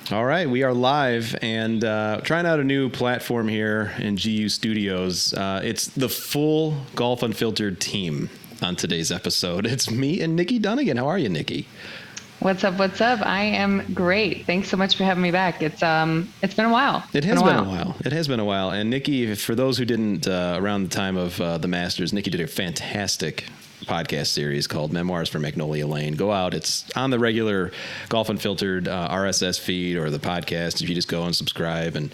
All right, we are live and trying out a new platform here in GU Studios. It's the full Golf Unfiltered team on today's episode. It's me and Nikki Dunagan. How are you, Nikki? What's up? What's up? I am great. Thanks so much for having me back. It's been a while. It has been a while. It has been a while. And Nikki, for those who didn't, around the time of the Masters, Nikki did a fantastic podcast series called Memoirs from Magnolia Lane. Go out. It's on the regular Golf Unfiltered RSS feed or the podcast. If you just go and subscribe, and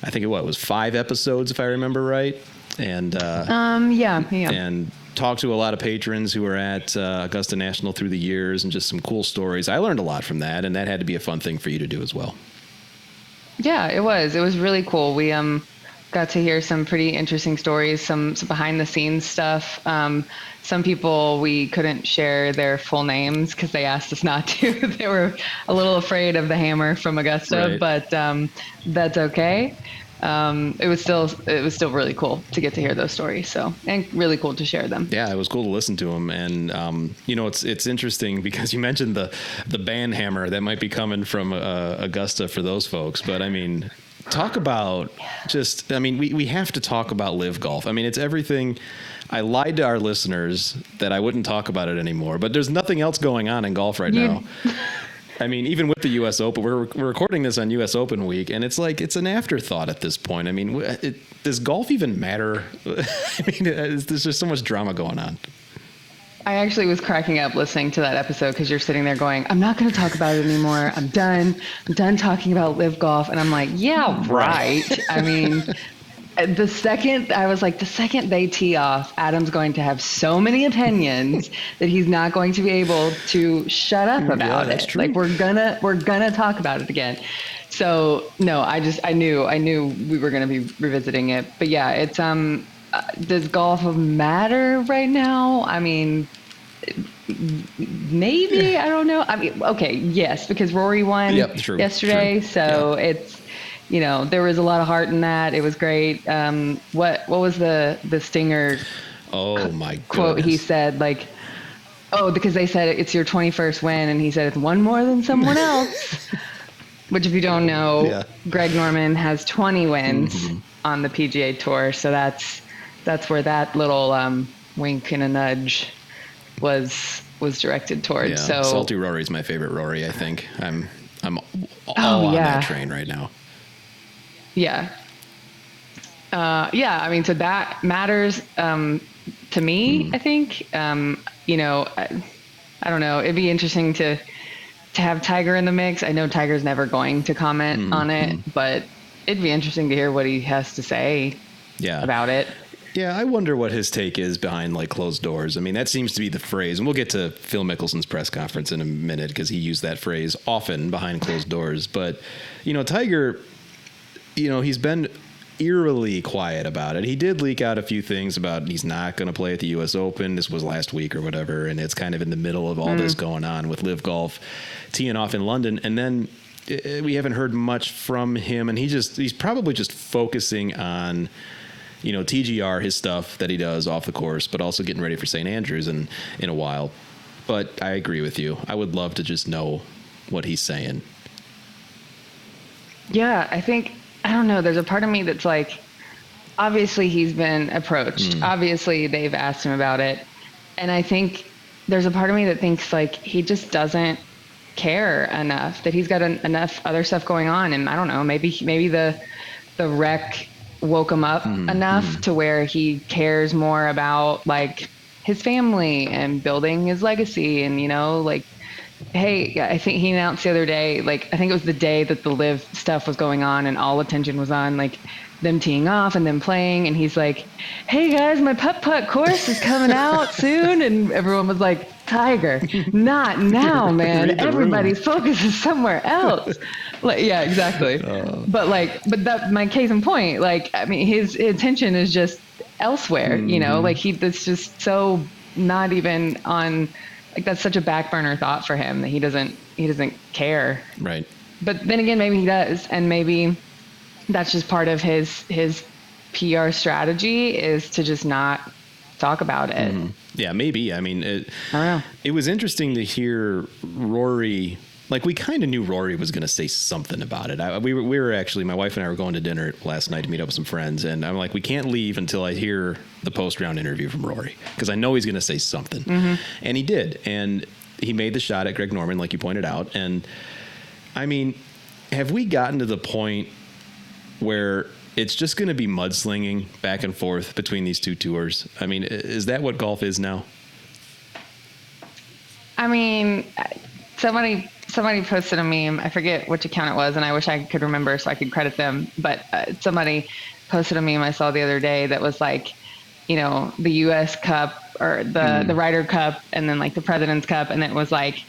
I think it was 5 episodes if I remember right. And yeah. And talked to a lot of patrons who were at Augusta National through the years, and just some cool stories. I learned a lot from that, and that had to be a fun thing for you to do as well. Yeah, it was. It was really cool. We got to hear some pretty interesting stories, some behind the scenes stuff. Some people, we couldn't share their full names because they asked us not to. They were a little afraid of the hammer from Augusta, right. But that's okay. It was still really cool to get to hear those stories. So, and really cool to share them. Yeah, it was cool to listen to them. And, it's interesting because you mentioned the band hammer that might be coming from Augusta for those folks. But I mean, talk about we have to talk about live golf. I mean, it's everything. I lied to our listeners that I wouldn't talk about it anymore, but there's nothing else going on in golf right now. I mean, even with the U.S. Open, we're recording this on U.S. Open week, and it's like it's an afterthought at this point. I mean, does golf even matter? I mean, there's just so much drama going on. I actually was cracking up listening to that episode because you're sitting there going, I'm not going to talk about it anymore. I'm done talking about live golf. And I'm like, yeah, right. I mean, the second they tee off, Adam's going to have so many opinions that he's not going to be able to shut up about it. True. Like we're gonna talk about it again. So no, I knew we were gonna be revisiting it. But yeah, it's does golf matter right now? I mean, maybe, I don't know. I mean, okay, yes, because Rory won yesterday, so it's. There was a lot of heart in that. It was great. What was the stinger? Oh my quote goodness. He said, like, because they said it's your 21st win, and he said it's one more than someone else. Which, if you don't know, Greg Norman has 20 wins on the PGA Tour, so that's where that little wink and a nudge was directed towards. Yeah, so Salty Rory's my favorite Rory. I think I'm all on that train right now. Yeah. I mean, so that matters to me, I think. I don't know. It'd be interesting to have Tiger in the mix. I know Tiger's never going to comment on it, but it'd be interesting to hear what he has to say about it. Yeah, I wonder what his take is behind like closed doors. I mean, that seems to be the phrase, and we'll get to Phil Mickelson's press conference in a minute because he used that phrase often, behind closed doors. But, Tiger, he's been eerily quiet about it. He did leak out a few things about he's not going to play at the U.S. Open. This was last week or whatever, and it's kind of in the middle of all this going on with Live Golf teeing off in London. And then we haven't heard much from him, and he's probably just focusing on TGR, his stuff that he does off the course, but also getting ready for St. Andrews in a while. But I agree with you. I would love to just know what he's saying. Yeah, I don't know. There's a part of me that's like, obviously he's been approached. Obviously they've asked him about it. And I think there's a part of me that thinks like he just doesn't care enough, that he's got enough other stuff going on. And I don't know, maybe the wreck woke him up enough to where he cares more about like his family and building his legacy. And, hey, I think he announced the other day, like, I think it was the day that the live stuff was going on and all attention was on like them teeing off and them playing. And he's like, hey guys, my putt course is coming out soon. And everyone was like, Tiger, not now, man. Everybody's focus is somewhere else. Like, yeah, exactly. But that, my case in point, like, I mean, his attention is just elsewhere, like that's just so not even on. Like that's such a back burner thought for him that he doesn't care. Right. But then again, maybe he does, and maybe that's just part of his PR strategy is to just not talk about it. Yeah, maybe. I mean, I don't know. It was interesting to hear Rory like we kind of knew Rory was going to say something about it. We were actually, my wife and I were going to dinner last night to meet up with some friends, and I'm like, we can't leave until I hear the post-round interview from Rory, because I know he's going to say something. And he did, and he made the shot at Greg Norman, like you pointed out. And I mean, have we gotten to the point where it's just going to be mudslinging back and forth between these two tours? I mean, is that what golf is now? I mean, somebody posted a meme. I forget which account it was, and I wish I could remember so I could credit them. But somebody posted a meme I saw the other day that was like, you know, the U.S. Cup or the Ryder Cup, and then like the President's Cup, and it was like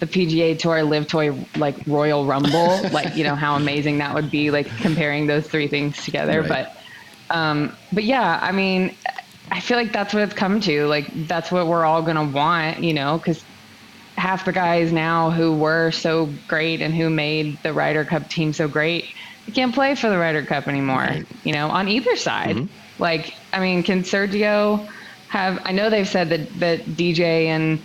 the PGA Tour, Live Tour, like Royal Rumble, like, you know, how amazing that would be, like comparing those three things together. Right. But yeah, I mean, I feel like that's what it's come to. Like, that's what we're all going to want, you know, because half the guys now who were so great and who made the Ryder Cup team so great, they can't play for the Ryder Cup anymore, right, you know, on either side. Like, I mean, can Sergio have, I know they've said that DJ and,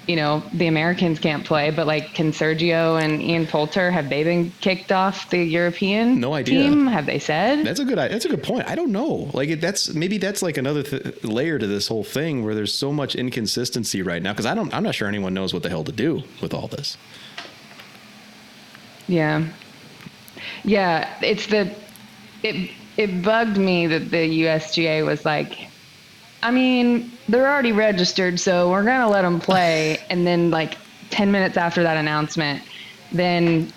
you know, the Americans can't play, but like, can Sergio and Ian Poulter, have they been kicked off the European team? Have they said? That's a good point. I don't know. Like, that's like another layer to this whole thing where there's so much inconsistency right now. Cause I'm not sure anyone knows what the hell to do with all this. Yeah. Yeah. It bugged me that the USGA was like, I mean, they're already registered, so we're going to let them play. And then like 10 minutes after that announcement, then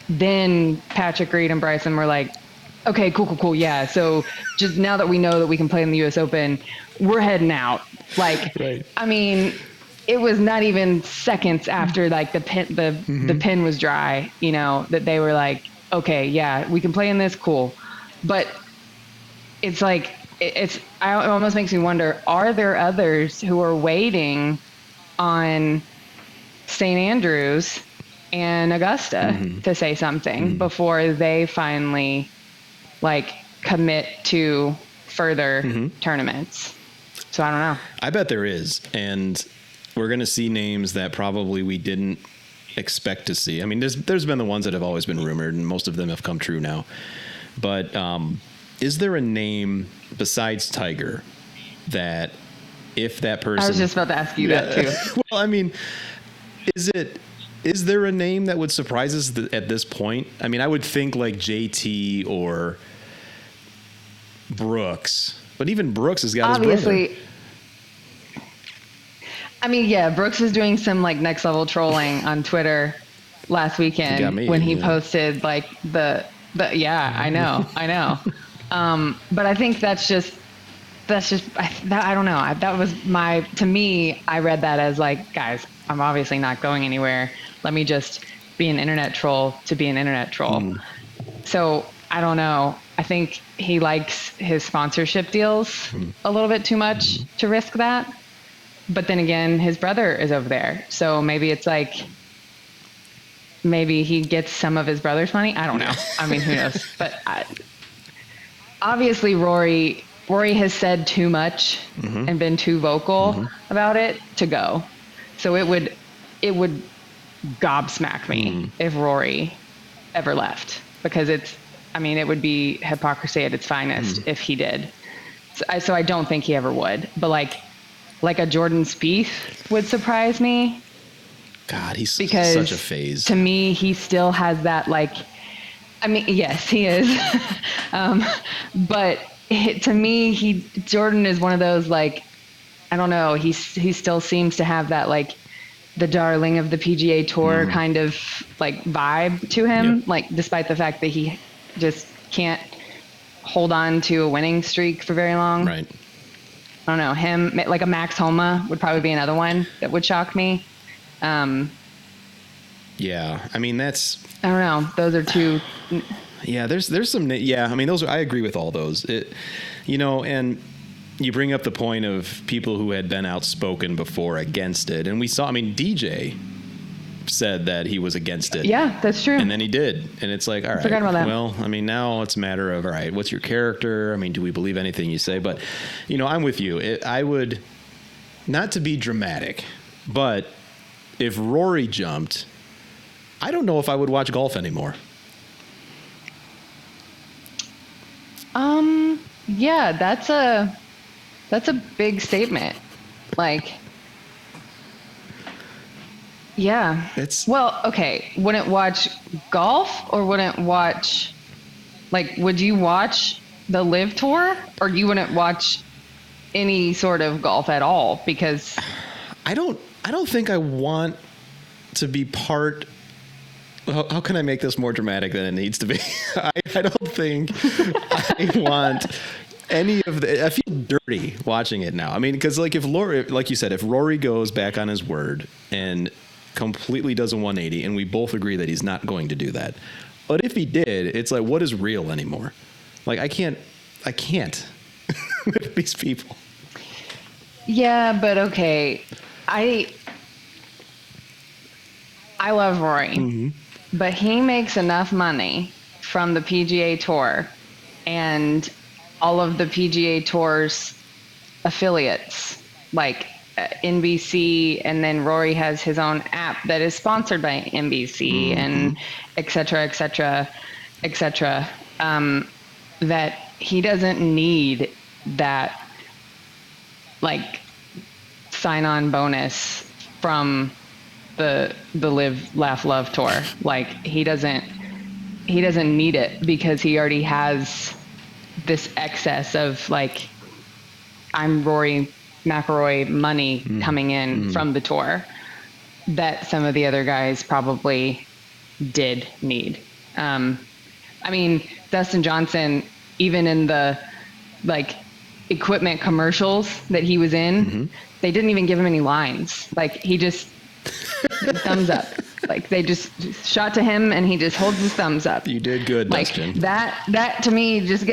Patrick Reed and Bryson were like, okay, cool. Yeah. So just now that we know that we can play in the US Open, we're heading out. Like, right. I mean, it was not even seconds after like the pin was dry, you know, that they were like, okay, yeah, we can play in this. Cool. But it's like, it almost makes me wonder, are there others who are waiting on St. Andrews and Augusta to say something before they finally like commit to further tournaments? So I don't know. I bet there is. And we're going to see names that probably we didn't expect to see. I mean, there's been the ones that have always been rumored, and most of them have come true now. But is there a name besides Tiger that if that person... I was just about to ask you that too. Well, I mean, is there a name that would surprise us at this point? I mean, I would think like JT or Brooks, but even Brooks has got his brother. I mean, yeah, Brooks was doing some like next level trolling on Twitter last weekend when he posted like the yeah, I know. But I think that's just I don't know. That was to me, I read that as like, guys, I'm obviously not going anywhere. Let me just be an internet troll to be an internet troll. So I don't know. I think he likes his sponsorship deals a little bit too much to risk that. But then again, his brother is over there. So maybe it's like, maybe he gets some of his brother's money. I don't know. I mean, who knows? But obviously Rory has said too much and been too vocal about it to go. So it would gobsmack me if Rory ever left, because it would be hypocrisy at its finest if he did. So I don't think he ever would. But like a Jordan Spieth would surprise me. God, he's such a phase. To me, he still has that, like, I mean, yes, he is. But to me, Jordan is one of those, like, I don't know, he still seems to have that, like, the darling of the PGA Tour kind of, like, vibe to him. Like, despite the fact that he just can't hold on to a winning streak for very long. Right. I don't know, him, like a Max Homa would probably be another one that would shock me. Yeah, I mean, I don't know. Those are two. Yeah, there's some. Yeah, I mean, I agree with all those. And you bring up the point of people who had been outspoken before against it, and we saw. I mean, DJ said that he was against it. Yeah, that's true. And then he did, and it's like, all right. Forgot about that. Well, I mean, now it's a matter of, all right, what's your character? I mean, do we believe anything you say? But I'm with you. I would, not to be dramatic, but if Rory jumped, I don't know if I would watch golf anymore. Yeah, that's a big statement. Like, yeah. Well, okay. Wouldn't watch golf or wouldn't watch, like, would you watch the Live Tour or you wouldn't watch any sort of golf at all? Because I don't think I want to be part. How can I make this more dramatic than it needs to be? I don't think I want any of the. I feel dirty watching it now. I mean, because like if Rory, like you said, if Rory goes back on his word and completely does a 180, and we both agree that he's not going to do that, but if he did, it's like, what is real anymore? Like I can't with these people. yeah, but okay, I love Rory, but he makes enough money from the PGA Tour and all of the PGA Tour's affiliates, like NBC, and then Rory has his own app that is sponsored by NBC and et cetera, et cetera, et cetera, that he doesn't need that like sign-on bonus from the Live, Laugh, Love tour. Like he doesn't need it because he already has this excess of like, I'm Rory McIlroy money coming in from the tour that some of the other guys probably did need. I mean, Dustin Johnson, even in the like equipment commercials that he was in, they didn't even give him any lines. Like he just thumbs up. Like they just shot to him and he just holds his thumbs up. You did good, like, Dustin. That to me just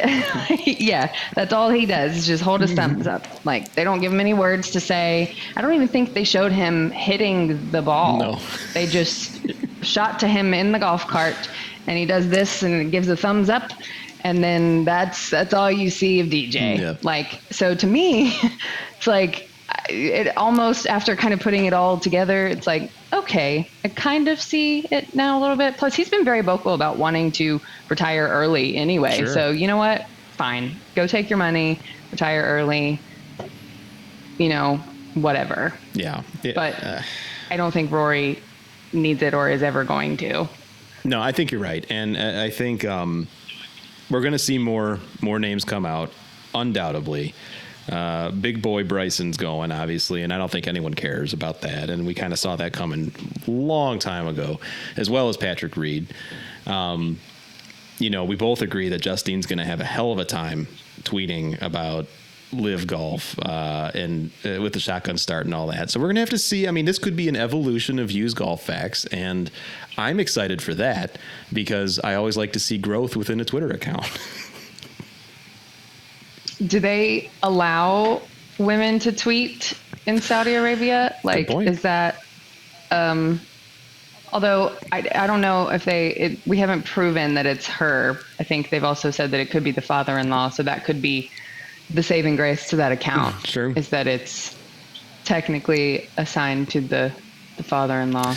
yeah, that's all he does is just hold his thumbs up. Like they don't give him any words to say. I don't even think they showed him hitting the ball. No. They just shot to him in the golf cart and he does this and it gives a thumbs up. And then that's all you see of DJ. Yeah. Like, so to me, it's like, it almost, after kind of putting it all together, it's like, okay, I kind of see it now a little bit. Plus, he's been very vocal about wanting to retire early anyway. Sure. So, you know what? Fine. Go take your money, retire early, you know, whatever. Yeah. But I don't think Rory needs it or is ever going to. No, I think you're right. And I think we're going to see more names come out, undoubtedly. Big boy Bryson's going, obviously, and I don't think anyone cares about that. And we kind of saw that coming a long time ago, as well as Patrick Reed. You know, we both agree that Justine's going to have a hell of a time tweeting about Live Golf and with the shotgun start and all that. So we're going to have to see. I mean, this could be an evolution of Use Golf Facts, and I'm excited for that because I always like to see growth within a Twitter account. Do they allow women to tweet in Saudi Arabia? Like, is that, although I don't know if we haven't proven that it's her. I think they've also said that it could be the father-in-law. So that could be the saving grace to that account. Sure. Is that it's technically assigned to the father-in-law.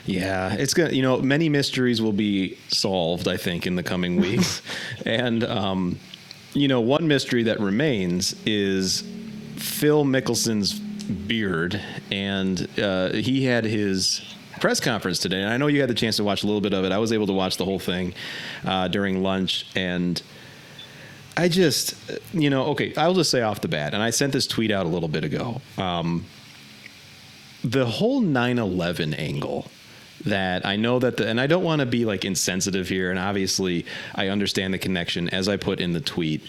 Yeah, it's gonna, you know, many mysteries will be solved, I think, in the coming weeks. And, you know, one mystery that remains is Phil Mickelson's beard. And he had his press conference today. And I know you had the chance to watch a little bit of it. I was able to watch the whole thing during lunch. And I just, you know, okay, I'll just say off the bat, and I sent this tweet out a little bit ago. The whole 9/11 angle that I know that and I don't want to be like insensitive here. And obviously I understand the connection as I put in the tweet,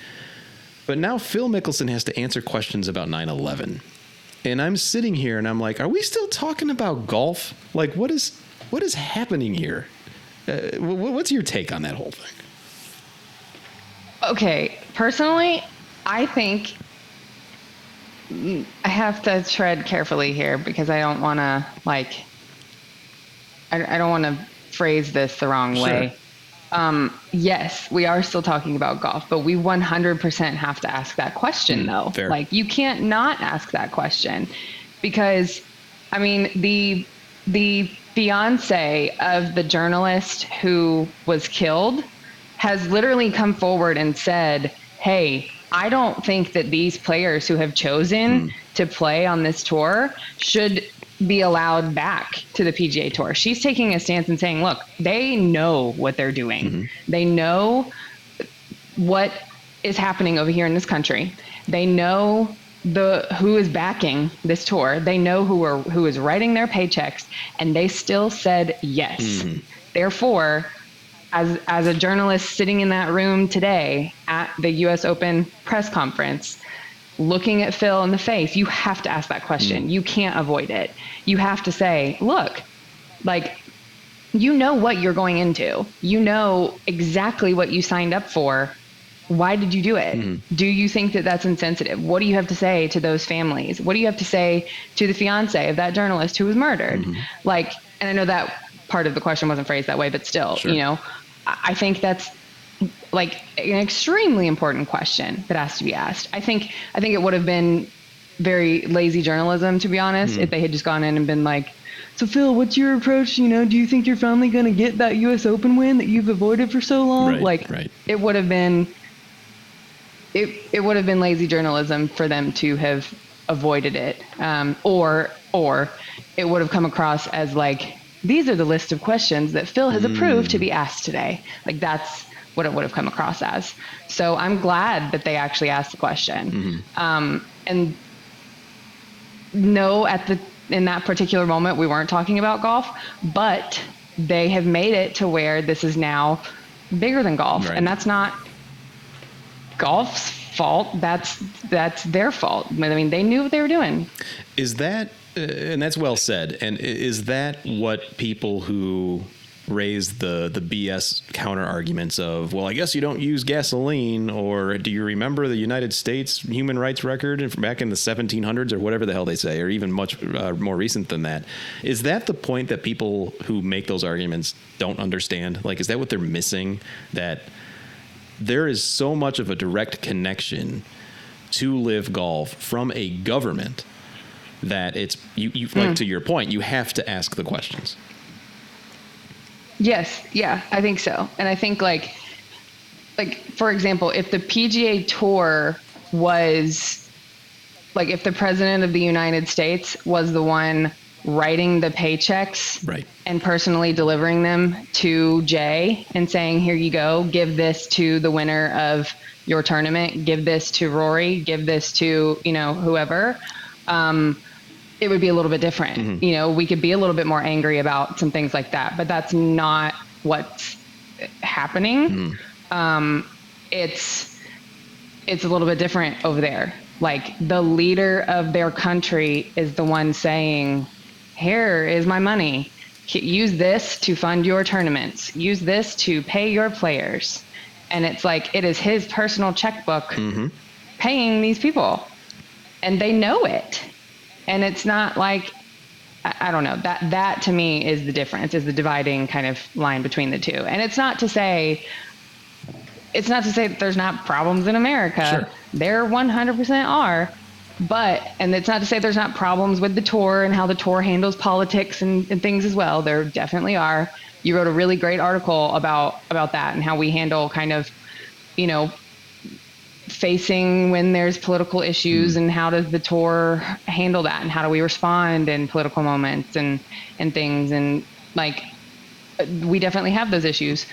but now Phil Mickelson has to answer questions about 9/11. And I'm sitting here and I'm like, are we still talking about golf? Like, what is happening here? What's your take on that whole thing? Okay. Personally, I think I have to tread carefully here because I don't want to I don't want to phrase this the wrong way. Yes, we are still talking about golf, but we 100% have to ask that question though. Fair. Like you can't not ask that question because I mean, the the fiance of the journalist who was killed has literally come forward and said, hey, I don't think that these players who have chosen to play on this tour should be allowed back to the PGA Tour. She's taking a stance and saying, look, they know what they're doing. They know what is happening over here in this country. They know who is backing this tour. They know who is writing their paychecks, and they still said yes. Therefore, as a journalist sitting in that room today at the US Open press conference, looking at Phil in the face, you have to ask that question. You can't avoid it. You have to say, look, like, you know what you're going into. You know exactly what you signed up for. Why did you do it? Do you think that that's insensitive? What do you have to say to those families? What do you have to say to the fiance of that journalist who was murdered? Like, and I know that part of the question wasn't phrased that way, but still, you know, I think that's like an extremely important question that has to be asked. I think it would have been very lazy journalism, to be honest, if they had just gone in and been like, so Phil, what's your approach? You know, do you think you're finally going to get that US Open win that you've avoided for so long? It would have been, it would have been lazy journalism for them to have avoided it. Or it would have come across as like, these are the list of questions that Phil has approved to be asked today. Like, that's what it would have come across as. So I'm glad that they actually asked the question. And no, in that particular moment, we weren't talking about golf, but they have made it to where this is now bigger than golf. And that's not golf's fault. That's their fault. I mean, they knew what they were doing. Is that, and that's well said. And is that what people who raise the BS counter arguments of, well, I guess you don't use gasoline, or do you remember the United States human rights record back in the 1700s or whatever the hell they say, or even much more recent than that? Is that the point that people who make those arguments don't understand? Like, is that what they're missing? That there is so much of a direct connection to Live Golf from a government that it's you like, to your point, you have to ask the questions. Yes. Yeah, I think so. And I think like, for example, if the PGA Tour was like, if the president of the United States was the one writing the paychecks and personally delivering them to Jay and saying, here you go, give this to the winner of your tournament, give this to Rory, give this to, you know, whoever, it would be a little bit different. You know, we could be a little bit more angry about some things like that, but that's not what's happening. It's a little bit different over there. Like, the leader of their country is the one saying, here is my money. Use this to fund your tournaments. Use this to pay your players. And it's like, it is his personal checkbook paying these people. And they know it. And it's not like, I don't know, that to me is the difference, is the dividing kind of line between the two. And it's not to say that there's not problems in America. Sure. There 100% are. And it's not to say there's not problems with the tour and how the tour handles politics and things as well. There definitely are. You wrote a really great article about that and how we handle kind of, you know, facing when there's political issues and how does the tour handle that and how do we respond in political moments and things. And like, we definitely have those issues,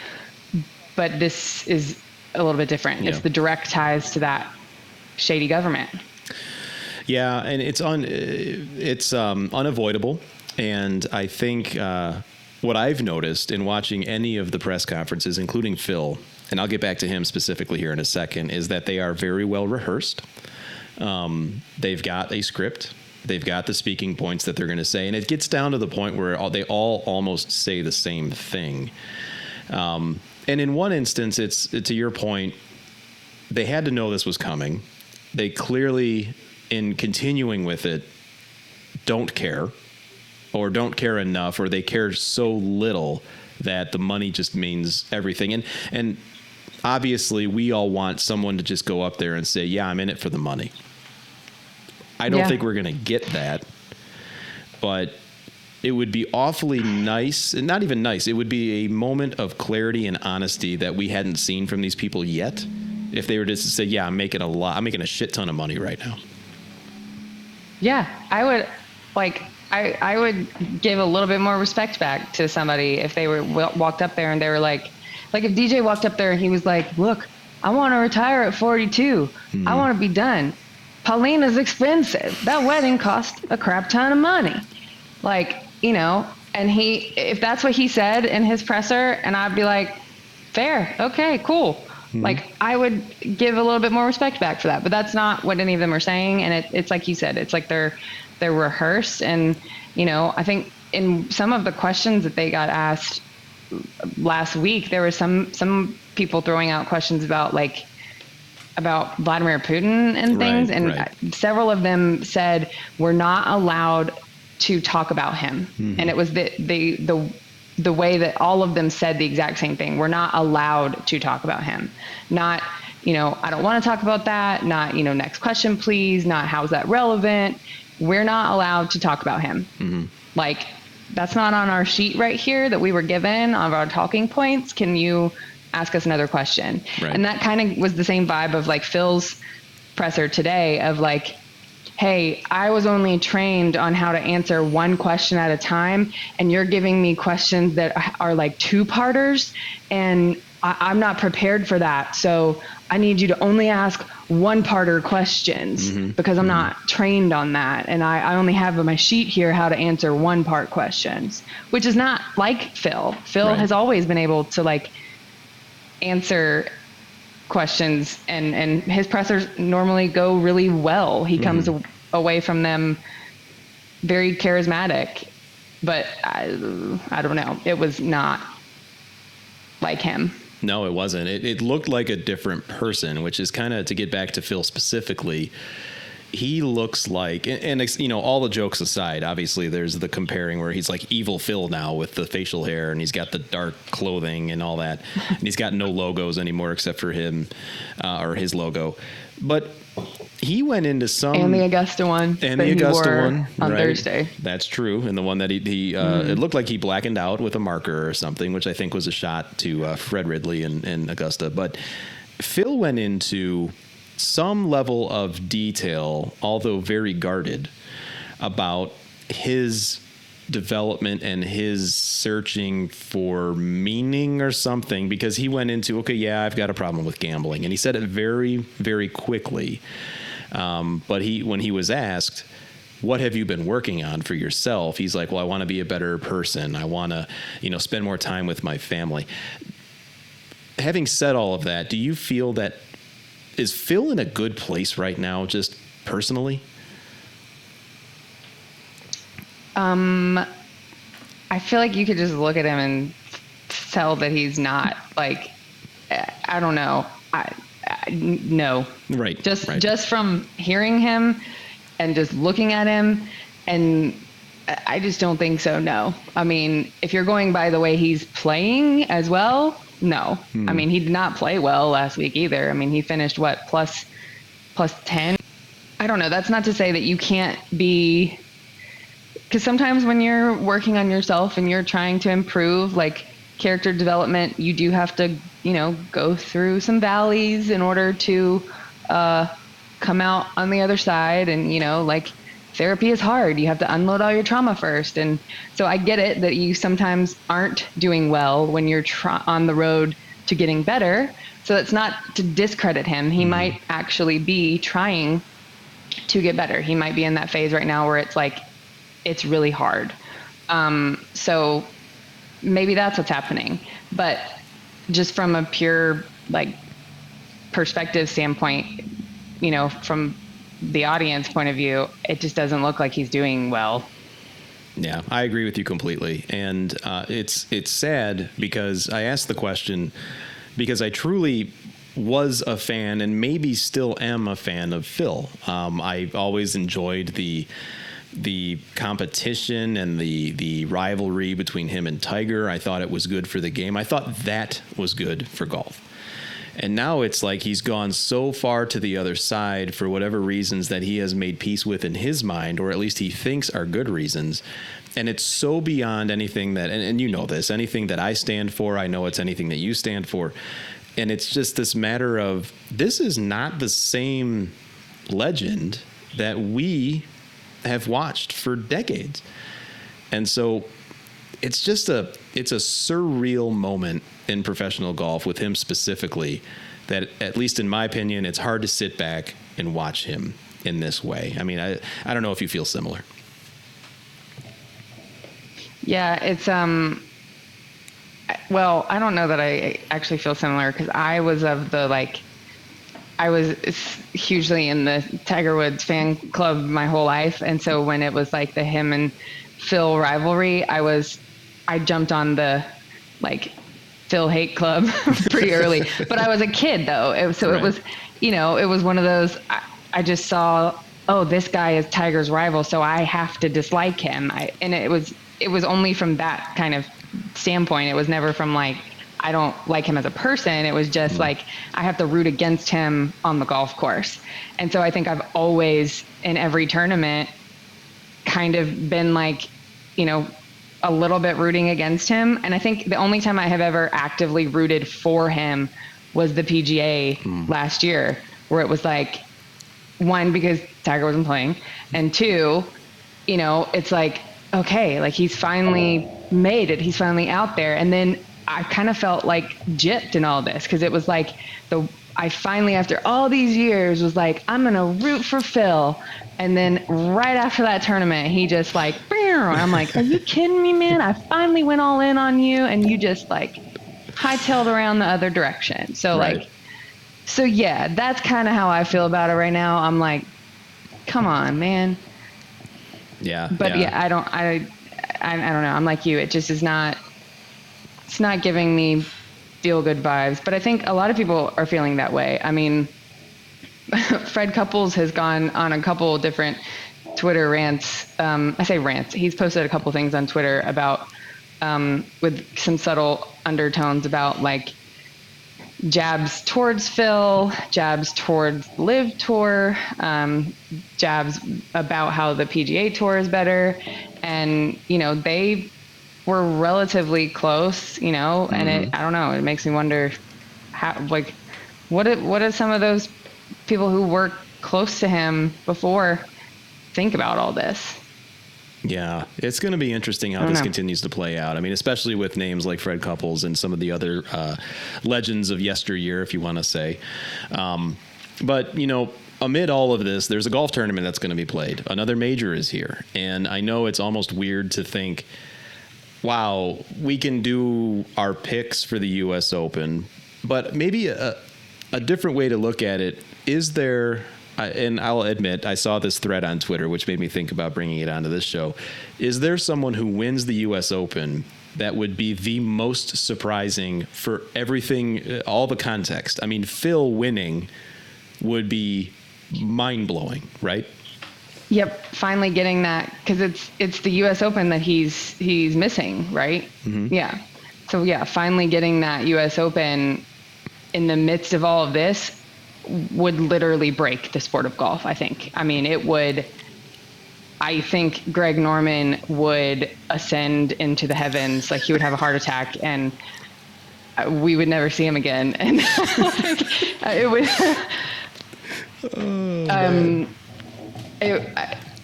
but this is a little bit different. Yeah. It's the direct ties to that shady government. Yeah. And it's unavoidable. And I think, what I've noticed in watching any of the press conferences, including Phil, and I'll get back to him specifically here in a second, is that they are very well rehearsed. They've got a script. They've got the speaking points that they're going to say. And it gets down to the point where they all almost say the same thing. And in one instance, it's to your point, they had to know this was coming. They clearly, in continuing with it, don't care enough, or they care so little that the money just means everything. And obviously we all want someone to just go up there and say, yeah, I'm in it for the money. I don't think we're going to get that, but it would be awfully nice, and not even nice. It would be a moment of clarity and honesty that we hadn't seen from these people yet. If they were just to say, yeah, I'm making a shit ton of money right now. Yeah, I would I would give a little bit more respect back to somebody if they walked up there and they were like if DJ walked up there and he was like, look, I want to retire at 42. I want to be done. Paulina's expensive. That wedding cost a crap ton of money. And if that's what he said in his presser, and I'd be like, fair. Okay, cool. I would give a little bit more respect back for that, but that's not what any of them are saying. And it's like you said, it's like they're rehearsed. And, I think in some of the questions that they got asked last week, there were some people throwing out questions about Vladimir Putin and things. Several of them said, we're not allowed to talk about him. And it was the way that all of them said the exact same thing. We're not allowed to talk about him. Not, I don't want to talk about that. Not, next question, please. Not, how's that relevant? We're not allowed to talk about him. That's not on our sheet right here that we were given of our talking points. Can you ask us another question? Right. And that kind of was the same vibe of Phil's presser today of hey, I was only trained on how to answer one question at a time, and you're giving me questions that are two-parters, and I'm not prepared for that. So I need you to only ask one-parter questions because I'm not trained on that. And I only have on my sheet here how to answer one-part questions, which is not like Phil. Phil has always been able to answer questions, and his pressers normally go really well. He comes away from them very charismatic, but I don't know. It was not like him. No, it wasn't. It looked like a different person, which is kind of, to get back to Phil specifically, he looks like, and all the jokes aside, obviously there's the comparing where he's like evil Phil now with the facial hair, and he's got the dark clothing and all that, and he's got no logos anymore except for him or his logo. But he went into some, and the Augusta one, and the Augusta one on Thursday. That's true, and the one that he it looked like he blackened out with a marker or something, which I think was a shot to Fred Ridley in Augusta. But Phil went into some level of detail, although very guarded, about his development and his searching for meaning or something, because he went into, okay, yeah, I've got a problem with gambling, and he said it very, very quickly. But when he was asked, what have you been working on for yourself? He's like, well, I want to be a better person. I want to, spend more time with my family. Having said all of that, do you feel that, is Phil in a good place right now, just personally? I feel like you could just look at him and tell that he's not, I don't know. No. Right. Just from hearing him and just looking at him, and I just don't think so. No. I mean, if you're going by the way he's playing as well, no. I mean, he did not play well last week either. I mean, he finished plus 10. I don't know. That's not to say that you can't be, because sometimes when you're working on yourself and you're trying to improve, character development, you do have to, go through some valleys in order to come out on the other side. And, therapy is hard. You have to unload all your trauma first. And so I get it that you sometimes aren't doing well when you're on the road to getting better. So it's not to discredit him. He might actually be trying to get better. He might be in that phase right now where it's really hard. So maybe that's what's happening. But just from a pure perspective standpoint, from the audience point of view, it just doesn't look like he's doing well. Yeah, I agree with you completely. And it's sad because I asked the question because I truly was a fan and maybe still am a fan of Phil. I always enjoyed the competition and the rivalry between him and Tiger. I thought it was good for the game. I thought that was good for golf. And now it's like he's gone so far to the other side for whatever reasons that he has made peace with in his mind, or at least he thinks are good reasons. And it's so beyond anything that, and you know this, anything that I stand for. I know it's anything that you stand for. And it's just this matter of, this is not the same legend that we have watched for decades. And so it's just it's a surreal moment in professional golf with him specifically, that, at least in my opinion, it's hard to sit back and watch him in this way. I mean, I don't know if you feel similar. Yeah, it's well, I don't know that I actually feel similar, because I was hugely in the Tiger Woods fan club my whole life, and so when it was like the him and Phil rivalry, I jumped on the like Phil hate club pretty early. But I was a kid though, It was, it was one of those. I just saw, oh, this guy is Tiger's rival, so I have to dislike him. And it was only from that kind of standpoint. It was never from like, I don't like him as a person. It was just like, I have to root against him on the golf course. And so I think I've always, in every tournament, kind of been like, a little bit rooting against him. And I think the only time I have ever actively rooted for him was the PGA last year, where it was like, one, because Tiger wasn't playing, and two, it's like, okay, like he's finally made it. He's finally out there. And then I kind of felt like gypped in all this, because it was like I finally, after all these years, was like, I'm going to root for Phil. And then right after that tournament, he just like, I'm like, are you kidding me, man? I finally went all in on you, and you just like hightailed around the other direction. So right. So yeah, that's kind of how I feel about it right now. I'm like, come on, man. Yeah. But I don't know. I'm like you. It just is not, it's not giving me feel good vibes. But I think a lot of people are feeling that way. I mean, Fred Couples has gone on a couple different Twitter rants. I say rants. He's posted a couple things on Twitter about, with some subtle undertones about like jabs towards Phil, jabs towards Live Tour, jabs about how the PGA Tour is better. And, they were relatively close, and I don't know, it makes me wonder how, like, what are some of those people who were close to him before think about all this? Yeah, it's going to be interesting how this continues to play out. I mean, especially with names like Fred Couples and some of the other legends of yesteryear, if you want to say. But, amid all of this, there's a golf tournament that's going to be played. Another major is here. And I know it's almost weird to think, wow, we can do our picks for the U.S. Open, but maybe a different way to look at it. Is there, and I'll admit, I saw this thread on Twitter, which made me think about bringing it onto this show. Is there someone who wins the U.S. Open that would be the most surprising for everything, all the context? I mean, Phil winning would be mind-blowing, right? Yep, finally getting that, because it's the U.S. Open that he's missing, right? Mm-hmm. Yeah. So yeah, finally getting that U.S. Open in the midst of all of this would literally break the sport of golf, I think. I mean, it would. I think Greg Norman would ascend into the heavens, like he would have a heart attack, and we would never see him again. And it would.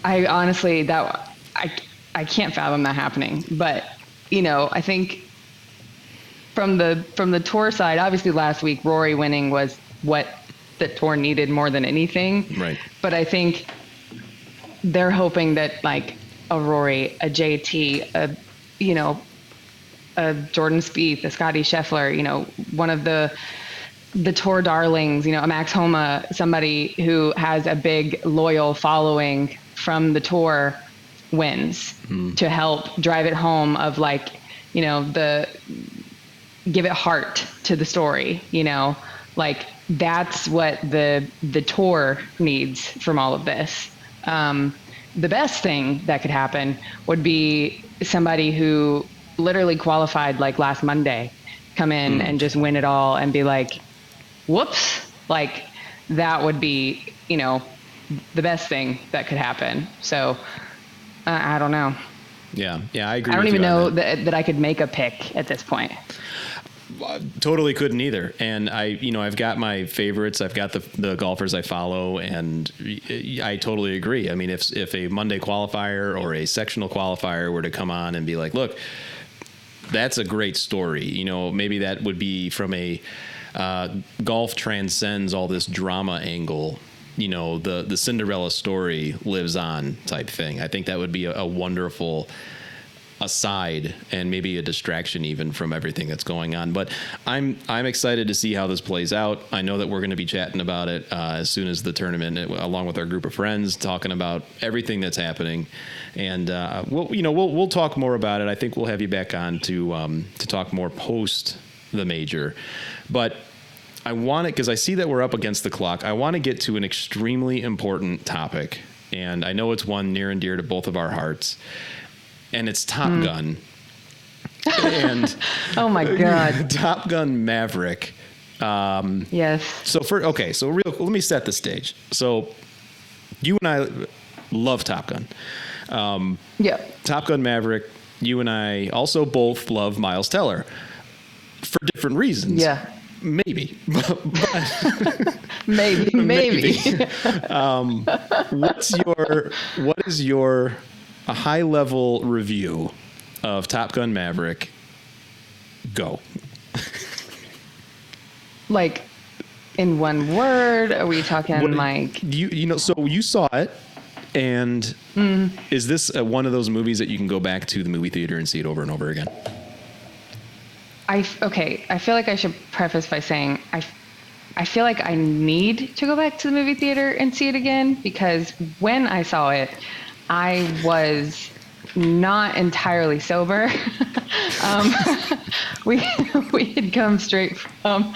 I honestly, I can't fathom that happening. But I think from the tour side, obviously last week Rory winning was what the tour needed more than anything. Right. But I think they're hoping that like a Rory, a JT, a Jordan Spieth, a Scotty Scheffler, one of the tour darlings, a Max Homa, somebody who has a big loyal following from the tour wins to help drive it home of like, give it heart to the story, like that's what the tour needs from all of this. The best thing that could happen would be somebody who literally qualified like last Monday, come in and just win it all and be like, whoops, like that would be, the best thing that could happen. So I don't know. Yeah, I agree. I don't with even you know on that. that I could make a pick at this point. Totally couldn't either. And I've got my favorites. I've got the golfers I follow, and I totally agree. I mean, if a Monday qualifier or a sectional qualifier were to come on and be like, look, that's a great story. Maybe that would be from a golf transcends all this drama angle. The Cinderella story lives on type thing. I think that would be a wonderful aside and maybe a distraction even from everything that's going on. But I'm excited to see how this plays out. I know that we're going to be chatting about it as soon as the tournament, along with our group of friends, talking about everything that's happening. And we'll talk more about it. I think we'll have you back on to talk more post the major. But I want it, because I see that we're up against the clock. I want to get to an extremely important topic, and I know it's one near and dear to both of our hearts. And it's Top Gun. And oh my God. Top Gun Maverick. Yes. So let me set the stage. So you and I love Top Gun. Top Gun Maverick, you and I also both love Miles Teller for different reasons. Yeah. Maybe. Maybe. What is your a high level review of Top Gun Maverick? Go. Like in one word? Are we talking so you saw it, and is this one of those movies that you can go back to the movie theater and see it over and over again? I feel like I should preface by saying I feel like I need to go back to the movie theater and see it again, because when I saw it, I was not entirely sober. We had come straight from,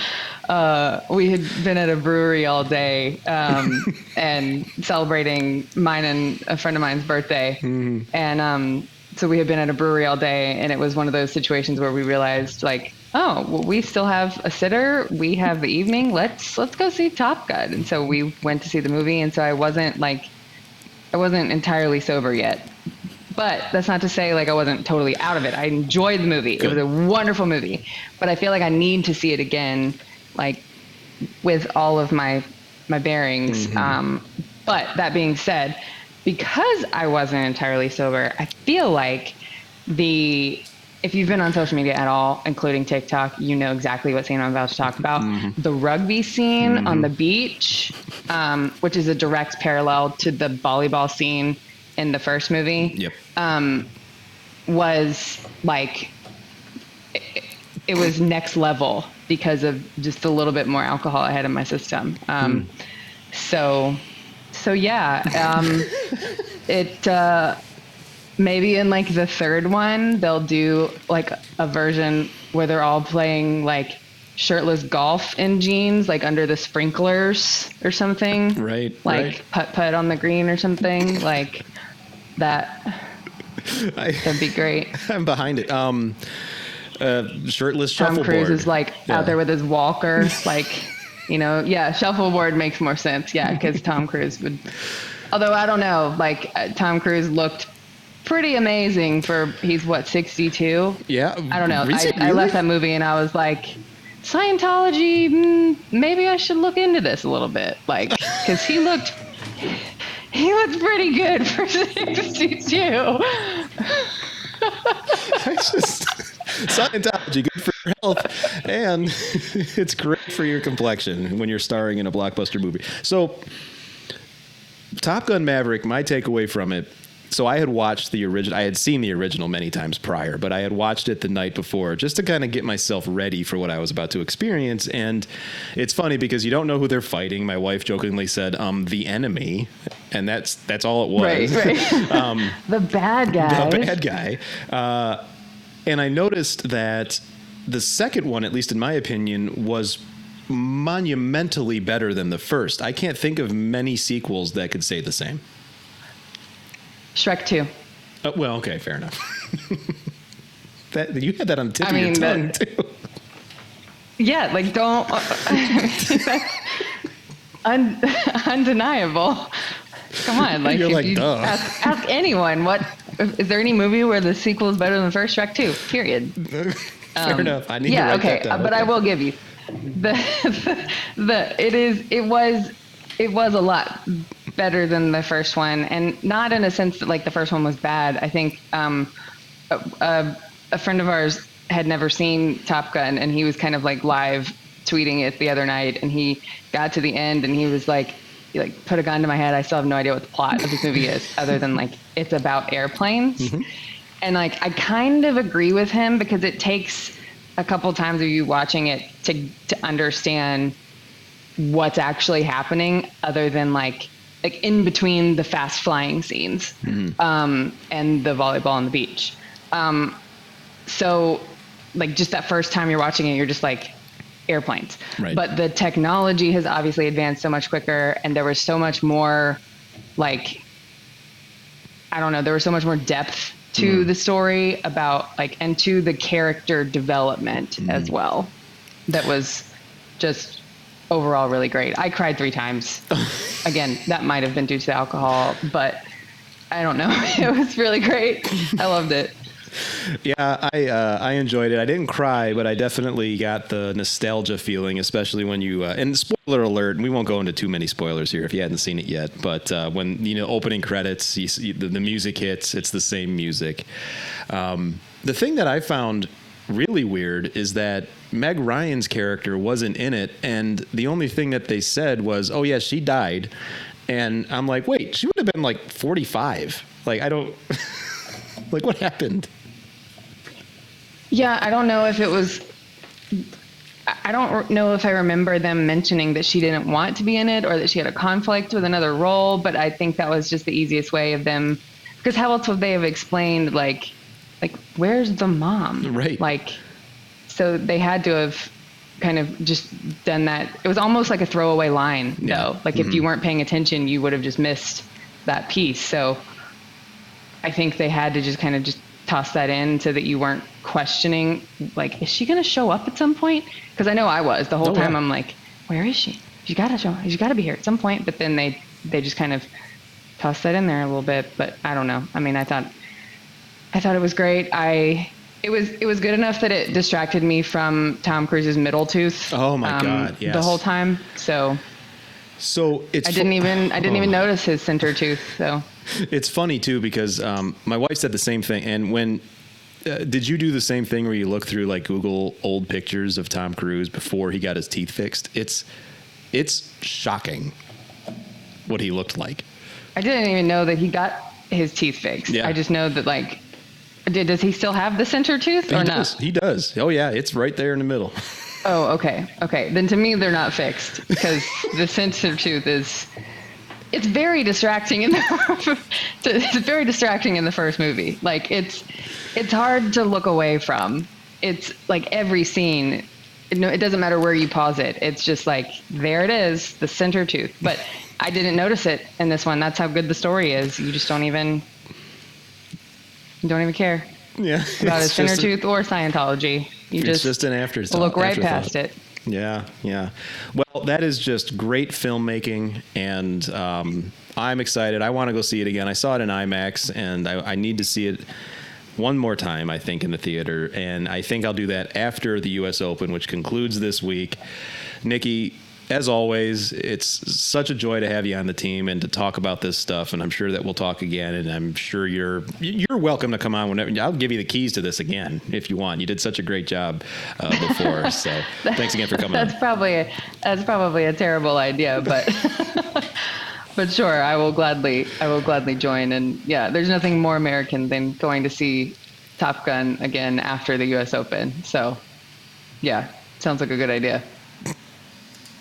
we had been at a brewery all day and celebrating mine and a friend of mine's birthday. Mm-hmm. And so we had been at a brewery all day, and it was one of those situations where we realized, like, oh, well, we still have a sitter. We have the evening. Let's go see Top Gun. And so we went to see the movie. And so I wasn't entirely sober yet. But that's not to say like I wasn't totally out of it. I enjoyed the movie. Good. It was a wonderful movie. But I feel like I need to see it again, like with all of my bearings. Mm-hmm. But that being said, because I wasn't entirely sober, I feel like if you've been on social media at all, including TikTok, you know exactly what scene I'm about to talk about. Mm-hmm. The rugby scene on the beach, which is a direct parallel to the volleyball scene in the first movie. Yep. Was like, it was next level because of just a little bit more alcohol I had in my system. So yeah, maybe in like the third one, they'll do like a version where they're all playing like shirtless golf in jeans, like under the sprinklers or something. Right. Like putt on the green or something like that. That'd be great. I'm behind it. Shirtless shuffleboard. Tom Cruise is like out there with his walker, like, shuffleboard makes more sense. Yeah, because Tom Cruise would. Although I don't know, like Tom Cruise looked pretty amazing he's what, 62? Yeah. I don't know. I left that movie and I was like, Scientology, maybe I should look into this a little bit. Like, because he looked pretty good for 62. Scientology, good for your health, and it's great for your complexion when you're starring in a blockbuster movie. So, Top Gun Maverick, my takeaway from it, so I had watched the original. I had seen the original many times prior, but I had watched it the night before just to kind of get myself ready for what I was about to experience. And it's funny because you don't know who they're fighting. My wife jokingly said, the enemy. And that's all it was. Right. The bad guy. The bad guy. And I noticed that the second one, at least in my opinion, was monumentally better than the first. I can't think of many sequels that could say the same. Shrek 2. Well, okay, fair enough. You had that on the tip of your tongue, too. Yeah, like don't... undeniable. Come on, like you're if like, you duh. ask anyone what Is there any movie where the sequel is better than the first? Shrek 2, period. Fair enough. I need to Yeah, write okay. that down. But I will give you it was a lot better than the first one, and not in a sense that like the first one was bad. I think a friend of ours had never seen Top Gun, and he was kind of like live tweeting it the other night, and he got to the end and he was like, he like put a gun to my head. I still have no idea what the plot of this movie is, other than like it's about airplanes. Mm-hmm. And like I kind of agree with him, because it takes a couple times of you watching it to understand what's actually happening, other than like in between the fast flying scenes, mm-hmm. And the volleyball on the beach. So like just that first time you're watching it, you're just like, airplanes. Right. But the technology has obviously advanced so much quicker, and there was so much more like, I don't know, there was so much more depth to the story about like, and to the character development as well. That was just overall really great. I cried 3 times. Again, that might have been due to the alcohol, but I don't know. It was really great. I loved it. Yeah, I enjoyed it. I didn't cry, but I definitely got the nostalgia feeling, especially when you and spoiler alert, and we won't go into too many spoilers here if you hadn't seen it yet, but when opening credits, you see the music hits, it's the same music. The thing that I found really weird is that Meg Ryan's character wasn't in it, and the only thing that they said was, "Oh yeah, she died," and I'm like, wait, she would have been like 45. Like I don't like what happened. Yeah, I don't know if it was, I don't know if I remember them mentioning that she didn't want to be in it, or that she had a conflict with another role, but I think that was just the easiest way of them, because how else would they have explained like where's the mom? Right. Like, so they had to have kind of just done that. It was almost like a throwaway line, though. Like if you weren't paying attention, you would have just missed that piece. So I think they had to just kind of just toss that in so that you weren't questioning, like, is she going to show up at some point? Because I know I was the whole time. Yeah. I'm like, where is she? She got to show. She's got to be here at some point. But then they just kind of tossed that in there a little bit. But I don't know. I mean, I thought it was great. It was good enough that it distracted me from Tom Cruise's middle tooth. Oh my God! Yes. The whole time. So it's I didn't even notice his center tooth. So it's funny too, because my wife said the same thing. And when did you do the same thing where you look through like Google old pictures of Tom Cruise before he got his teeth fixed? It's shocking what he looked like. I didn't even know that he got his teeth fixed. Yeah. I just know that like, does he still have the center tooth or not? He does. Oh yeah, it's right there in the middle. Oh, okay. Then to me, they're not fixed, because the center tooth it's very distracting it's very distracting in the first movie. Like it's hard to look away from. It's like every scene, it doesn't matter where you pause it. It's just like, there it is, the center tooth. But I didn't notice it in this one. That's how good the story is. You just don't even care. Yeah. About his center tooth or Scientology. It's just an afterthought. Look right past it. Yeah. Well, that is just great filmmaking, and I'm excited. I want to go see it again. I saw it in IMAX, and I need to see it one more time, I think, in the theater, and I think I'll do that after the U.S. Open, which concludes this week. Nikki, as always, it's such a joy to have you on the team and to talk about this stuff. And I'm sure that we'll talk again. And I'm sure you're welcome to come on whenever. I'll give you the keys to this again if you want. You did such a great job before. So thanks again for coming that's on. Probably a terrible idea, but but sure, I will gladly join. And yeah, there's nothing more American than going to see Top Gun again after the U.S. Open. So yeah, sounds like a good idea.